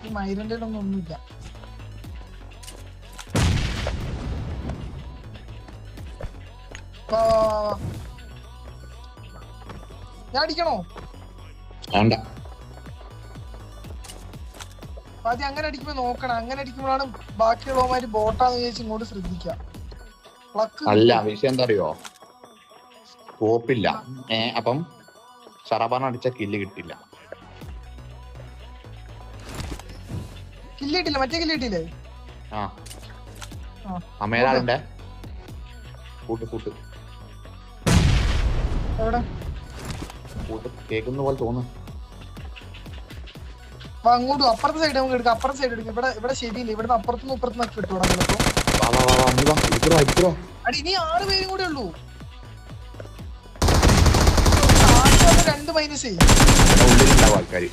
ഈ മൈരന്റെ ഒന്നുമില്ല. ഞാൻ അടിക്കണോ? ആദ്യം അങ്ങനെ അടിക്കുമ്പോ നോക്കണം. അങ്ങനെ അടിക്കുമ്പോഴാണ് ബാക്കിയുള്ളവന്മാര് ബോട്ടാന്ന് വിചാരിച്ച് ഇങ്ങോട്ട് ശ്രദ്ധിക്കാം. അല്ല വിഷയം എന്താ അറിയോ, സ്കോപ്പില്ല. അപ്പം ഷറാബാൻ അടിച്ച കില്ല് കിട്ടില്ല. കില്ല് കിട്ടില്ല, മറ്റേ കില്ല് കിട്ടിയില്ലേ? അമേരാളുടെ കൂട്ട് കൂട്ട് എവിടെ കൂട്ട് കേൾക്കുന്ന പോലെ തോന്നുന്നു. അങ്ങോട്ടും അപ്പുറത്തെ സൈഡ് നമുക്ക് എടുക്കാം. അപ്പുറത്തെ സൈഡ് എടുക്കും. ഇവിടെ ശരിയില്ല. ഇവിടുന്ന് അപ്പുറത്തുനിന്ന് ഇപ്പുറത്തുനിന്നൊക്കെ കിട്ടും. അടി ഇനി 6 പേരും കൂടെ ഉള്ളൂ. 2 മൈനസ് ഉള്ളിലുണ്ടാവും ആൾക്കാര്.